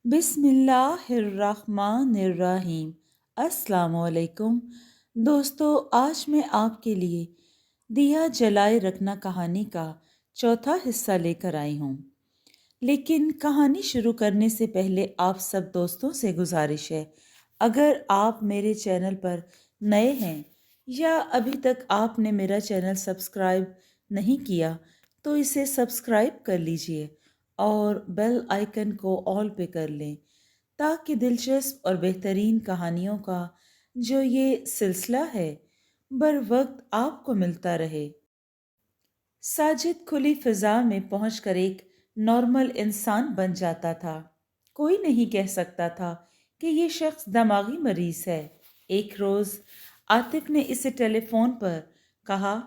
بسم اللہ الرحمن الرحیم۔ السلام علیکم دوستو، آج میں آپ کے لیے دیا جلائے رکھنا کہانی کا چوتھا حصہ لے کر آئی ہوں۔ لیکن کہانی شروع کرنے سے پہلے آپ سب دوستوں سے گزارش ہے، اگر آپ میرے چینل پر نئے ہیں یا ابھی تک آپ نے میرا چینل سبسکرائب نہیں کیا تو اسے سبسکرائب کر لیجئے اور بیل آئیکن کو آل پہ کر لیں تاکہ دلچسپ اور بہترین کہانیوں کا جو یہ سلسلہ ہے بر وقت آپ کو ملتا رہے۔ ساجد کھلی فضا میں پہنچ کر ایک نارمل انسان بن جاتا تھا۔ کوئی نہیں کہہ سکتا تھا کہ یہ شخص دماغی مریض ہے۔ ایک روز عاطف نے اسے ٹیلی فون پر کہا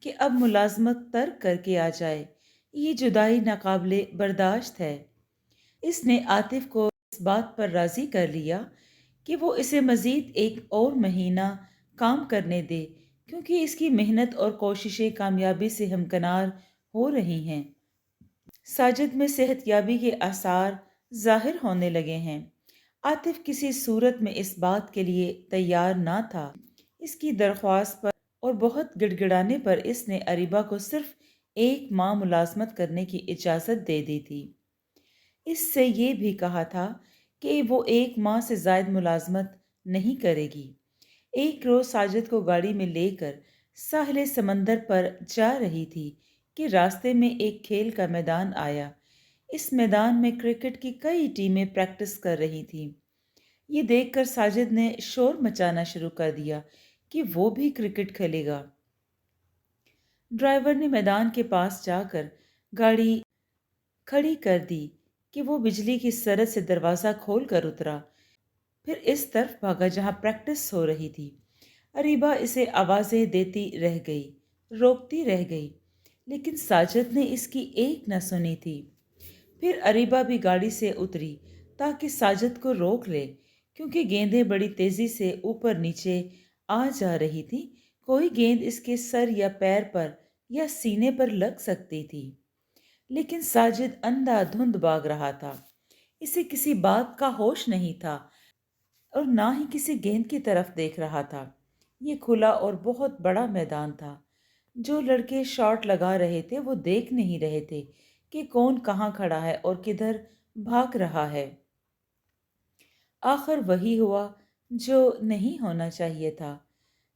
کہ اب ملازمت ترک کر کے آ جائے، یہ جدائی ناقابل برداشت ہے۔ اس نے عاطف کو اس بات پر راضی کر لیا کہ وہ اسے مزید ایک اور مہینہ کام کرنے دے کیونکہ اس کی محنت اور کوششیں کامیابی سے ہمکنار ہو رہی ہیں۔ ساجد میں صحت یابی کے آثار ظاہر ہونے لگے ہیں۔ عاطف کسی صورت میں اس بات کے لیے تیار نہ تھا۔ اس کی درخواست پر اور بہت گڑ گڑانے پر اس نے اریبہ کو صرف 1 ماہ ملازمت کرنے کی اجازت دے دی تھی۔ اس سے یہ بھی کہا تھا کہ وہ 1 ماہ سے زائد ملازمت نہیں کرے گی۔ ایک روز ساجد کو گاڑی میں لے کر ساحل سمندر پر جا رہی تھی کہ راستے میں ایک کھیل کا میدان آیا۔ اس میدان میں کرکٹ کی کئی ٹیمیں پریکٹس کر رہی تھیں۔ یہ دیکھ کر ساجد نے شور مچانا شروع کر دیا کہ وہ بھی کرکٹ کھیلے گا۔ ڈرائیور نے میدان کے پاس جا کر گاڑی کھڑی کر دی کہ وہ بجلی کی سرت سے دروازہ کھول کر اترا، پھر اس طرف بھاگا جہاں پریکٹس ہو رہی تھی۔ اریبہ اسے آوازیں دیتی رہ گئی، روکتی رہ گئی، لیکن ساجد نے اس کی ایک نہ سنی تھی۔ پھر اریبہ بھی گاڑی سے اتری تاکہ ساجد کو روک لے کیونکہ گیندیں بڑی تیزی سے اوپر نیچے آ جا رہی تھی۔ کوئی گیند اس کے سر یا پیر پر یا سینے پر لگ سکتی تھی، لیکن ساجد اندھا دھند بھاگ رہا تھا۔ اسے کسی بات کا ہوش نہیں تھا اور نہ ہی کسی گیند کی طرف دیکھ رہا تھا۔ یہ کھلا اور بہت بڑا میدان تھا۔ جو لڑکے شاٹ لگا رہے تھے وہ دیکھ نہیں رہے تھے کہ کون کہاں کھڑا ہے اور کدھر بھاگ رہا ہے۔ آخر وہی ہوا جو نہیں ہونا چاہیے تھا،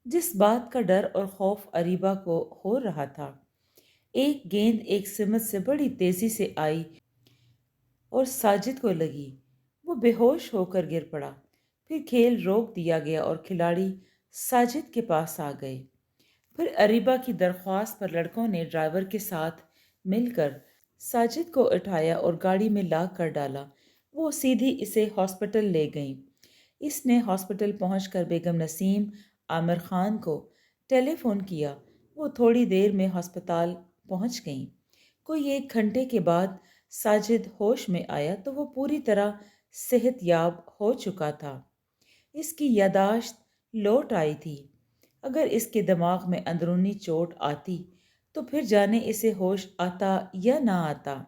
جس بات کا ڈر اور خوف اریبہ کو ہو رہا تھا۔ ایک گیند ایک سمت سے بڑی تیزی سے آئی اور ساجد کو لگی۔ وہ بے ہوش ہو کر گر پڑا۔ پھر کھیل روک دیا گیا اور کھلاڑی ساجد کے پاس آ گئے۔ پھر اریبہ کی درخواست پر لڑکوں نے ڈرائیور کے ساتھ مل کر ساجد کو اٹھایا اور گاڑی میں لا کر ڈالا۔ وہ سیدھی اسے ہاسپٹل لے گئیں۔ اس نے ہاسپٹل پہنچ کر بیگم نسیم عامر خان کو ٹیلی فون کیا۔ وہ تھوڑی دیر میں ہسپتال پہنچ گئیں۔ کوئی 1 گھنٹے کے بعد ساجد ہوش میں آیا تو وہ پوری طرح صحت یاب ہو چکا تھا۔ اس کی یادداشت لوٹ آئی تھی۔ اگر اس کے دماغ میں اندرونی چوٹ آتی تو پھر جانے اسے ہوش آتا یا نہ آتا۔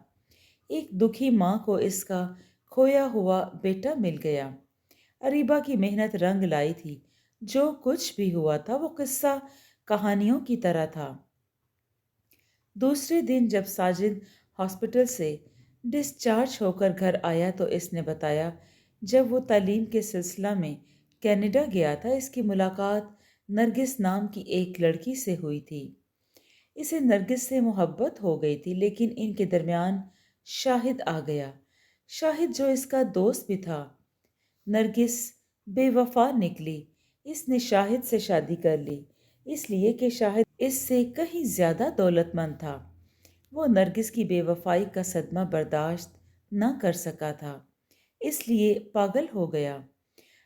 ایک دکھی ماں کو اس کا کھویا ہوا بیٹا مل گیا۔ اریبہ کی محنت رنگ لائی تھی۔ جو کچھ بھی ہوا تھا وہ قصہ کہانیوں کی طرح تھا۔ دوسرے دن جب ساجد ہاسپٹل سے ڈسچارج ہو کر گھر آیا تو اس نے بتایا جب وہ تعلیم کے سلسلہ میں کینیڈا گیا تھا اس کی ملاقات نرگس نام کی ایک لڑکی سے ہوئی تھی۔ اسے نرگس سے محبت ہو گئی تھی، لیکن ان کے درمیان شاہد آ گیا۔ شاہد جو اس کا دوست بھی تھا۔ نرگس بے وفا نکلی۔ اس نے شاہد سے شادی کر لی اس لیے کہ شاہد اس سے کہیں زیادہ دولت مند تھا۔ وہ نرگس کی بے وفائی کا صدمہ برداشت نہ کر سکا تھا، اس لیے پاگل ہو گیا۔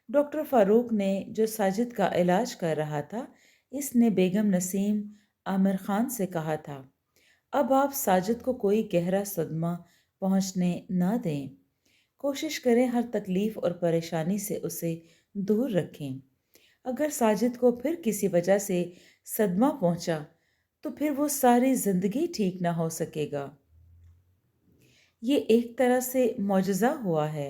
ڈاکٹر فاروق نے جو ساجد کا علاج کر رہا تھا، اس نے بیگم نسیم عامر خان سے کہا تھا اب آپ ساجد کو کوئی گہرا صدمہ پہنچنے نہ دیں، کوشش کریں ہر تکلیف اور پریشانی سے اسے دور رکھیں۔ اگر ساجد کو پھر کسی وجہ سے صدمہ پہنچا تو پھر وہ ساری زندگی ٹھیک نہ ہو سکے گا۔ یہ ایک طرح سے معجزہ ہوا ہے۔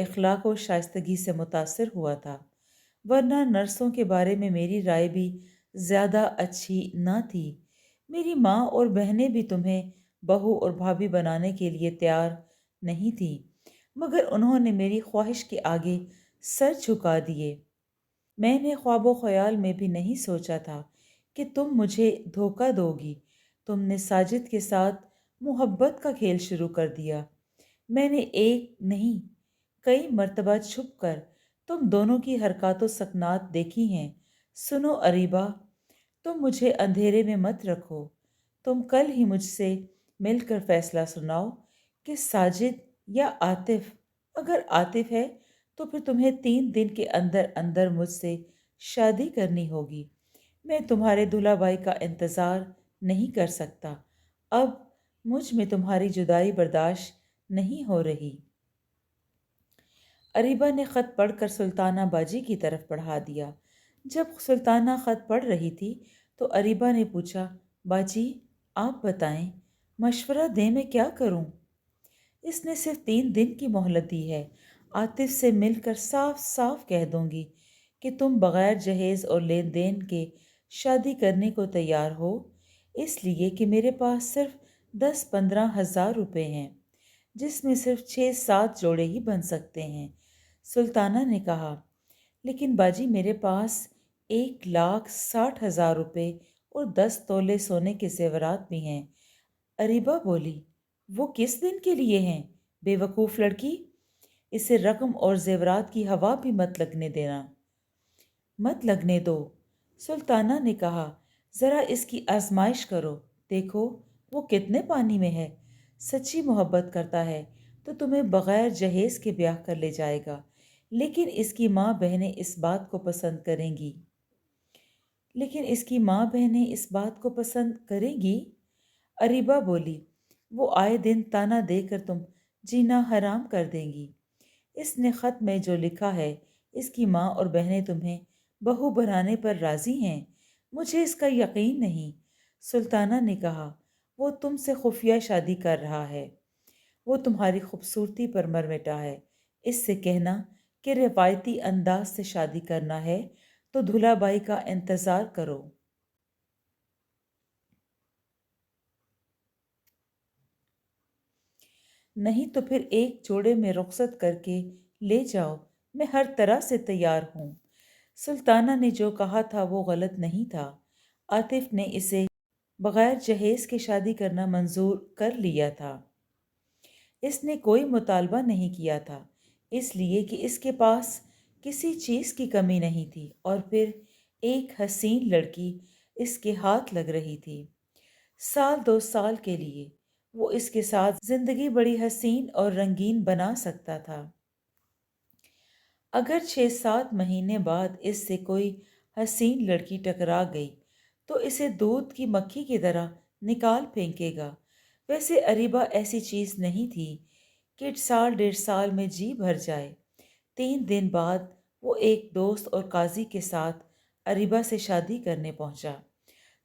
اخلاق و شائستگی سے متاثر ہوا تھا، ورنہ نرسوں کے بارے میں میری رائے بھی زیادہ اچھی نہ تھی۔ میری ماں اور بہنیں بھی تمہیں بہو اور بھابھی بنانے کے لیے تیار نہیں تھیں، مگر انہوں نے میری خواہش کے آگے سر جھکا دیے۔ میں نے خواب و خیال میں بھی نہیں سوچا تھا کہ تم مجھے دھوکہ دو گی۔ تم نے ساجد کے ساتھ محبت کا کھیل شروع کر دیا۔ میں نے ایک نہیں کئی مرتبہ چھپ کر تم دونوں کی حرکات و سکنات دیکھی ہیں۔ سنو اریبہ، تم مجھے اندھیرے میں مت رکھو۔ تم کل ہی مجھ سے مل کر فیصلہ سناؤ کہ ساجد یا عاطف۔ اگر عاطف ہے تو پھر تمہیں 3 دن کے اندر اندر مجھ سے شادی کرنی ہوگی۔ میں تمہارے دلہا بھائی کا انتظار نہیں کر سکتا۔ اب مجھ میں تمہاری جدائی برداشت نہیں ہو رہی۔ اریبہ نے خط پڑھ کر سلطانہ باجی کی طرف بڑھا دیا۔ جب سلطانہ خط پڑھ رہی تھی تو اریبہ نے پوچھا، باجی آپ بتائیں، مشورہ دیں میں کیا کروں؟ اس نے صرف 3 دن کی مہلت دی ہے۔ عاطف سے مل کر صاف صاف کہہ دوں گی کہ تم بغیر جہیز اور لین دین کے شادی کرنے کو تیار ہو، اس لیے کہ میرے پاس صرف 10-15 ہزار روپے ہیں، جس میں صرف 6-7 جوڑے ہی بن سکتے ہیں۔ سلطانہ نے کہا، لیکن باجی میرے پاس 1,60,000 روپے اور 10 تولے سونے کے زیورات بھی ہیں۔ اریبہ بولی، وہ کس دن کے لیے ہیں؟ بے وقوف لڑکی، اسے رقم اور زیورات کی ہوا بھی مت لگنے دو۔ سلطانہ نے کہا، ذرا اس کی آزمائش کرو، دیکھو وہ کتنے پانی میں ہے۔ سچی محبت کرتا ہے تو تمہیں بغیر جہیز کے بیاہ کر لے جائے گا، لیکن اس کی ماں بہنیں اس بات کو پسند کریں گی۔ اریبہ بولی، وہ آئے دن تانا دے کر تم جینا حرام کر دیں گی۔ اس نے خط میں جو لکھا ہے، اس کی ماں اور بہنیں تمہیں بہو بنانے پر راضی ہیں۔ مجھے اس کا یقین نہیں۔ سلطانہ نے کہا، وہ تم سے خفیہ شادی کر رہا ہے۔ وہ تمہاری خوبصورتی پر مر مٹا ہے۔ اس سے کہنا کہ روایتی انداز سے شادی کرنا ہے تو دلہا بائی کا انتظار کرو۔ نہیں تو پھر ایک جوڑے میں رخصت کر کے لے جاؤ، میں ہر طرح سے تیار ہوں۔ سلطانہ نے جو کہا تھا وہ غلط نہیں تھا۔ عاطف نے اسے بغیر جہیز کے شادی کرنا منظور کر لیا تھا۔ اس نے کوئی مطالبہ نہیں کیا تھا، اس لیے کہ اس کے پاس کسی چیز کی کمی نہیں تھی، اور پھر ایک حسین لڑکی اس کے ہاتھ لگ رہی تھی۔ 1-2 سال کے لیے وہ اس کے ساتھ زندگی بڑی حسین اور رنگین بنا سکتا تھا۔ اگر 6-7 مہینے بعد اس سے کوئی حسین لڑکی ٹکرا گئی تو اسے دودھ کی مکھی کی طرح نکال پھینکے گا۔ ویسے اریبہ ایسی چیز نہیں تھی کہ 1.5 سال میں جی بھر جائے۔ 3 دن بعد وہ ایک دوست اور قاضی کے ساتھ اریبہ سے شادی کرنے پہنچا۔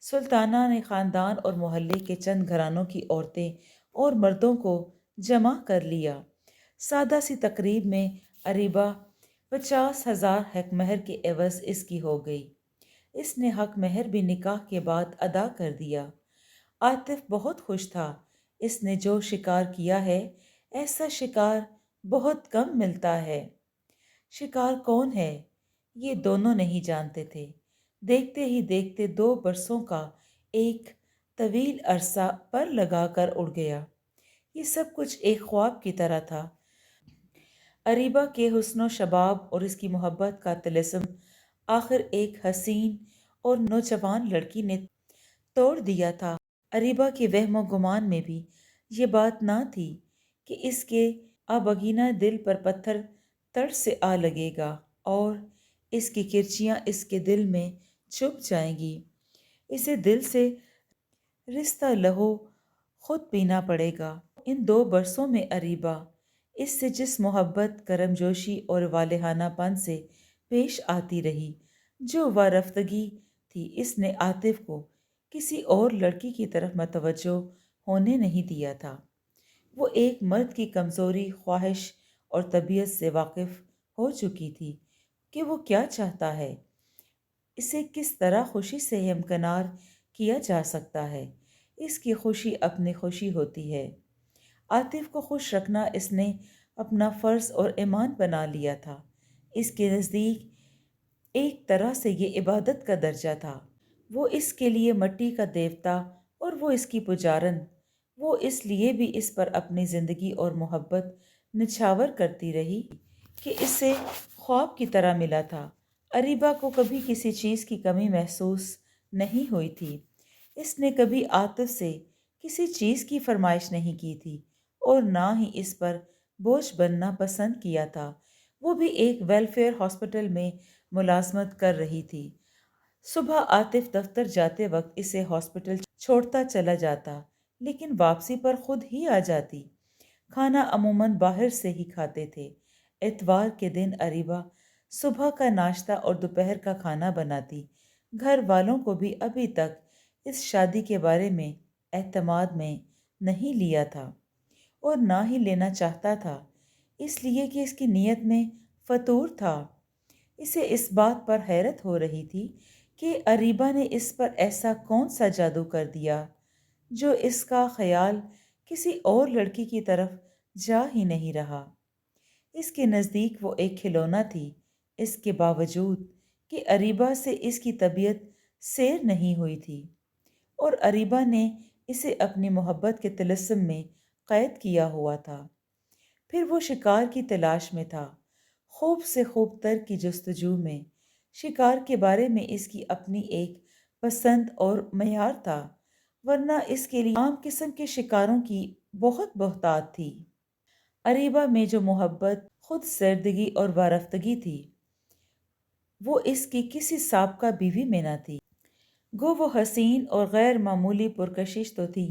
سلطانہ نے خاندان اور محلے کے چند گھرانوں کی عورتیں اور مردوں کو جمع کر لیا۔ سادہ سی تقریب میں اریبہ 50,000 حق مہر کے عوض اس کی ہو گئی۔ اس نے حق مہر بھی نکاح کے بعد ادا کر دیا۔ عاطف بہت خوش تھا۔ اس نے جو شکار کیا ہے، ایسا شکار بہت کم ملتا ہے۔ شکار کون ہے، یہ دونوں نہیں جانتے تھے۔ دیکھتے ہی دیکھتے 2 برسوں کا ایک طویل عرصہ پر لگا کر اڑ گیا۔ یہ سب کچھ ایک خواب کی طرح تھا۔ اریبہ کے حسن و شباب اور اس کی محبت کا طلسم آخر ایک حسین اور نوجوان لڑکی نے توڑ دیا تھا۔ اریبہ کے وہم و گمان میں بھی یہ بات نہ تھی کہ اس کے آبگینہ دل پر پتھر تڑ سے آ لگے گا اور اس کی کرچیاں اس کے دل میں چھپ جائیں گی۔ اسے دل سے رشتہ لہو خود پینا پڑے گا۔ ان 2 برسوں میں اریبہ اس سے جس محبت، کرم جوشی اور والہانہ پن سے پیش آتی رہی، جو وارفتگی تھی، اس نے عاطف کو کسی اور لڑکی کی طرف متوجہ ہونے نہیں دیا تھا۔ وہ ایک مرد کی کمزوری، خواہش اور طبیعت سے واقف ہو چکی تھی کہ وہ کیا چاہتا ہے، اسے کس طرح خوشی سے ہمکنار کیا جا سکتا ہے۔ اس کی خوشی اپنی خوشی ہوتی ہے۔ عاطف کو خوش رکھنا اس نے اپنا فرض اور ایمان بنا لیا تھا۔ اس کے نزدیک ایک طرح سے یہ عبادت کا درجہ تھا۔ وہ اس کے لیے مٹی کا دیوتا اور وہ اس کی پجارن۔ وہ اس لیے بھی اس پر اپنی زندگی اور محبت نچھاور کرتی رہی کہ اسے خواب کی طرح ملا تھا۔ اریبہ کو کبھی کسی چیز کی کمی محسوس نہیں ہوئی تھی۔ اس نے کبھی عاطف سے کسی چیز کی فرمائش نہیں کی تھی اور نہ ہی اس پر بوجھ بننا پسند کیا تھا۔ وہ بھی ایک ویلفیئر ہاسپٹل میں ملازمت کر رہی تھی۔ صبح عاطف دفتر جاتے وقت اسے ہاسپٹل چھوڑتا چلا جاتا، لیکن واپسی پر خود ہی آ جاتی۔ کھانا عموماً باہر سے ہی کھاتے تھے۔ اتوار کے دن اریبہ صبح کا ناشتہ اور دوپہر کا کھانا بناتی۔ گھر والوں کو بھی ابھی تک اس شادی کے بارے میں اعتماد میں نہیں لیا تھا اور نہ ہی لینا چاہتا تھا، اس لیے کہ اس کی نیت میں فطور تھا۔ اسے اس بات پر حیرت ہو رہی تھی کہ اریبہ نے اس پر ایسا کون سا جادو کر دیا جو اس کا خیال کسی اور لڑکی کی طرف جا ہی نہیں رہا۔ اس کے نزدیک وہ ایک کھلونا تھی، اس کے باوجود کہ اریبہ سے اس کی طبیعت سیر نہیں ہوئی تھی اور اریبہ نے اسے اپنی محبت کے طلسم میں قید کیا ہوا تھا۔ پھر وہ شکار کی تلاش میں تھا، خوب سے خوب تر کی جستجو میں۔ شکار کے بارے میں اس کی اپنی ایک پسند اور معیار تھا، ورنہ اس کے لیے عام قسم کے شکاروں کی بہت بہتات تھی۔ اریبہ میں جو محبت، خود سردگی اور وارفتگی تھی، وہ اس کی کسی سابقہ بیوی میں نہ تھی۔ گو وہ حسین اور غیر معمولی پرکشش تو تھی،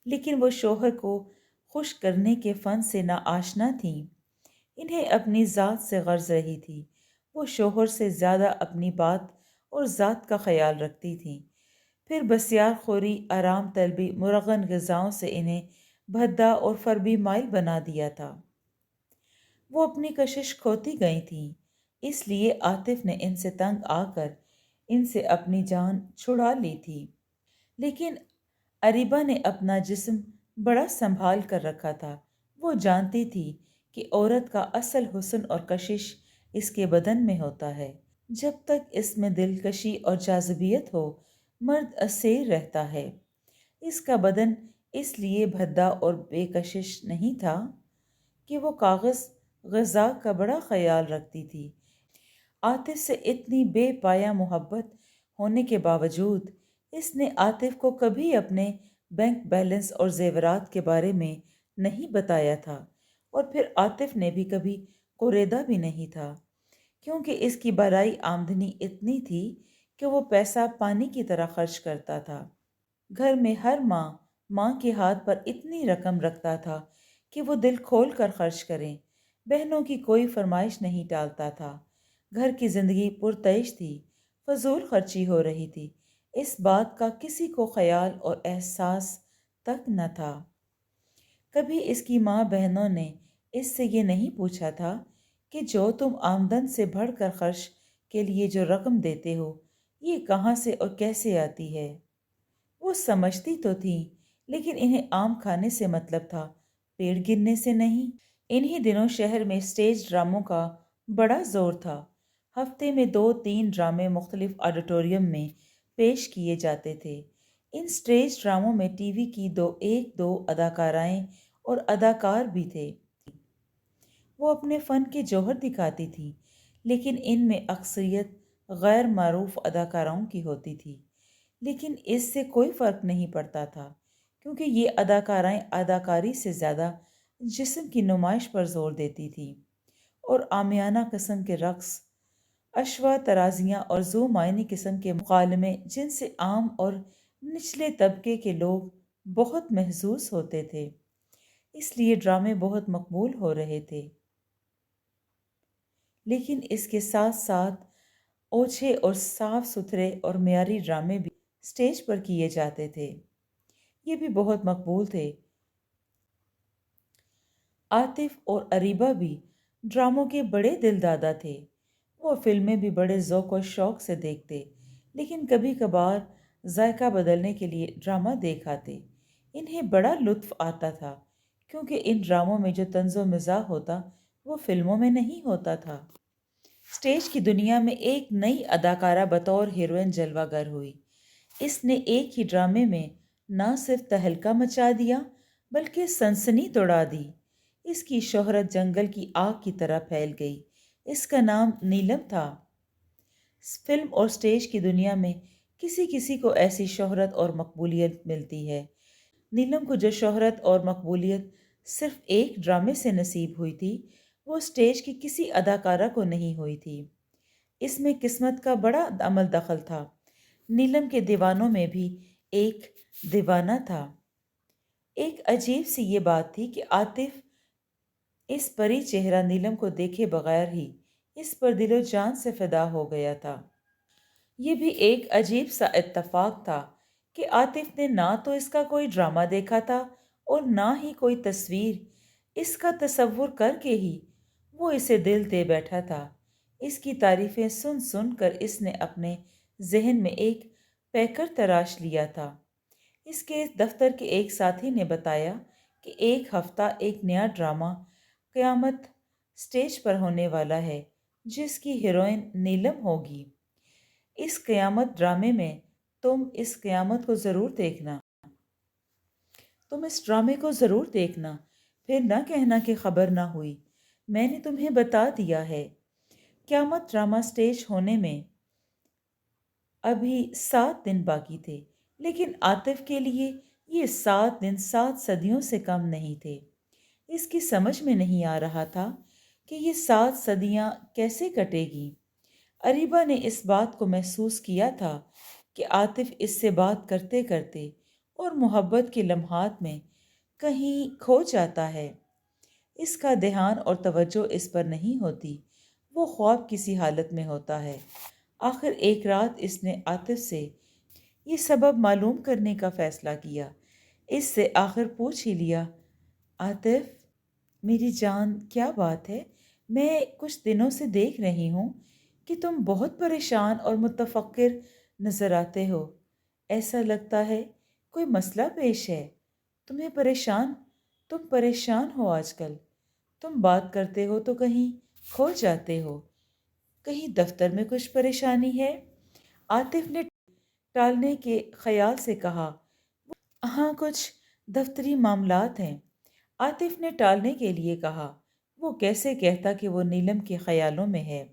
لیکن وہ شوہر کو خوش کرنے کے فن سے نا آشنا تھیں۔ انہیں اپنی ذات سے غرض رہی تھی۔ وہ شوہر سے زیادہ اپنی بات اور ذات کا خیال رکھتی تھیں۔ پھر بسیار خوری، آرام طلبی، مرغن غذاؤں سے انہیں بھدا اور فربی مائل بنا دیا تھا۔ وہ اپنی کشش کھوتی گئی تھیں، اس لیے عاطف نے ان سے تنگ آ کر ان سے اپنی جان چھڑا لی تھی۔ لیکن اریبہ نے اپنا جسم بڑا سنبھال کر رکھا تھا۔ وہ جانتی تھی کہ عورت کا اصل حسن اور کشش اس کے بدن میں ہوتا ہے۔ جب تک اس میں دلکشی اور جاذبیت ہو، مرد اسیر رہتا ہے۔ اس کا بدن اس لیے بھدا اور بے کشش نہیں تھا کہ وہ کاغذ غذا کا بڑا خیال رکھتی تھی۔ عاطف سے اتنی بے پایا محبت ہونے کے باوجود اس نے عاطف کو کبھی اپنے بینک بیلنس اور زیورات کے بارے میں نہیں بتایا تھا، اور پھر عاطف نے بھی کبھی کوریدا بھی نہیں تھا، کیونکہ اس کی بالائی آمدنی اتنی تھی کہ وہ پیسہ پانی کی طرح خرچ کرتا تھا۔ گھر میں ہر ماں کے ہاتھ پر اتنی رقم رکھتا تھا کہ وہ دل کھول کر خرچ کریں۔ بہنوں کی کوئی فرمائش نہیں ٹالتا تھا۔ گھر کی زندگی پرتعیش تھی، فضول خرچی ہو رہی تھی، اس بات کا کسی کو خیال اور احساس تک نہ تھا۔ کبھی اس کی ماں بہنوں نے اس سے یہ نہیں پوچھا تھا کہ جو تم آمدن سے بڑھ کر خرچ کے لیے جو رقم دیتے ہو، یہ کہاں سے اور کیسے آتی ہے؟ وہ سمجھتی تو تھیں، لیکن انہیں عام کھانے سے مطلب تھا، پیڑ گرنے سے نہیں۔ انہی دنوں شہر میں سٹیج ڈراموں کا بڑا زور تھا۔ ہفتے میں 2-3 ڈرامے مختلف آڈیٹوریم میں پیش کیے جاتے تھے۔ ان سٹیج ڈراموں میں ٹی وی کی ایک دو اداکارائیں اور اداکار بھی تھے۔ وہ اپنے فن کے جوہر دکھاتی تھی، لیکن ان میں اکثریت غیر معروف اداکاروں کی ہوتی تھی۔ لیکن اس سے کوئی فرق نہیں پڑتا تھا، کیونکہ یہ اداکارائیں اداکاری سے زیادہ جسم کی نمائش پر زور دیتی تھیں، اور عامیانہ قسم کے رقص، اشوا ترازیاں اور ذو معنی قسم کے مکالمے جن سے عام اور نچلے طبقے کے لوگ بہت محظوظ ہوتے تھے، اس لیے ڈرامے بہت مقبول ہو رہے تھے۔ لیکن اس کے ساتھ ساتھ اوچھے اور صاف ستھرے اور معیاری ڈرامے بھی سٹیج پر کیے جاتے تھے، یہ بھی بہت مقبول تھے۔ عاطف اور اریبہ بھی ڈراموں کے بڑے دل دادا تھے۔ وہ فلمیں بھی بڑے ذوق و شوق سے دیکھتے، لیکن کبھی کبھار ذائقہ بدلنے کے لیے ڈرامہ دیکھ آتے۔ انہیں بڑا لطف آتا تھا، کیونکہ ان ڈراموں میں جو طنز و مزاح ہوتا وہ فلموں میں نہیں ہوتا تھا۔ اسٹیج کی دنیا میں ایک نئی اداکارہ بطور ہیروئن جلوہ گر ہوئی۔ اس نے ایک ہی ڈرامے میں نہ صرف تہلکہ مچا دیا بلکہ سنسنی دوڑا دی۔ اس کی شہرت جنگل کی آگ کی طرح پھیل گئی۔ اس کا نام نیلم تھا۔ فلم اور اسٹیج کی دنیا میں کسی کسی کو ایسی شہرت اور مقبولیت ملتی ہے۔ نیلم کو جو شہرت اور مقبولیت صرف ایک ڈرامے سے نصیب ہوئی تھی، وہ اسٹیج کی کسی اداکارہ کو نہیں ہوئی تھی۔ اس میں قسمت کا بڑا عمل دخل تھا۔ نیلم کے دیوانوں میں بھی ایک دیوانہ تھا۔ ایک عجیب سی یہ بات تھی کہ عاطف اس پری چہرہ نیلم کو دیکھے بغیر ہی اس پر دل و جان سے فدا ہو گیا تھا۔ یہ بھی ایک عجیب سا اتفاق تھا کہ عاطف نے نہ تو اس کا کوئی ڈرامہ دیکھا تھا اور نہ ہی کوئی تصویر۔ اس کا تصور کر کے ہی وہ اسے دل دے بیٹھا تھا۔ اس کی تعریفیں سن سن کر اس نے اپنے ذہن میں ایک پیکر تراش لیا تھا۔ اس کے دفتر کے ایک ساتھی نے بتایا کہ ایک ہفتہ ایک نیا ڈرامہ قیامت اسٹیج پر ہونے والا ہے، جس کی ہیروئن نیلم ہوگی۔ اس قیامت ڈرامے میں تم اس قیامت کو ضرور دیکھنا۔ تم اس ڈرامے کو ضرور دیکھنا، پھر نہ کہنا کہ خبر نہ ہوئی۔ میں نے تمہیں بتا دیا ہے۔ قیامت ڈرامہ اسٹیج ہونے میں ابھی 7 دن باقی تھے، لیکن عاطف کے لیے یہ 7 دن 7 صدیوں سے کم نہیں تھے۔ اس کی سمجھ میں نہیں آ رہا تھا کہ یہ 7 صدیاں کیسے کٹے گی۔ اریبہ نے اس بات کو محسوس کیا تھا کہ عاطف اس سے بات کرتے کرتے اور محبت کے لمحات میں کہیں کھو جاتا ہے۔ اس کا دھیان اور توجہ اس پر نہیں ہوتی، وہ خواب کسی حالت میں ہوتا ہے۔ آخر ایک رات اس نے عاطف سے یہ سبب معلوم کرنے کا فیصلہ کیا۔ اس سے آخر پوچھ ہی لیا، عاطف میری جان، کیا بات ہے؟ میں کچھ دنوں سے دیکھ رہی ہوں کہ تم بہت پریشان اور متفکر نظر آتے ہو۔ ایسا لگتا ہے کوئی مسئلہ پیش ہے۔ تم پریشان ہو آج کل۔ تم بات کرتے ہو تو کہیں کھو جاتے ہو۔ کہیں دفتر میں کچھ پریشانی ہے؟ عاطف نے ٹالنے کے خیال سے کہا، ہاں کچھ دفتری معاملات ہیں۔ عاطف نے ٹالنے کے لیے کہا، وہ کیسے کہتا کہ وہ نیلم کے خیالوں میں ہے۔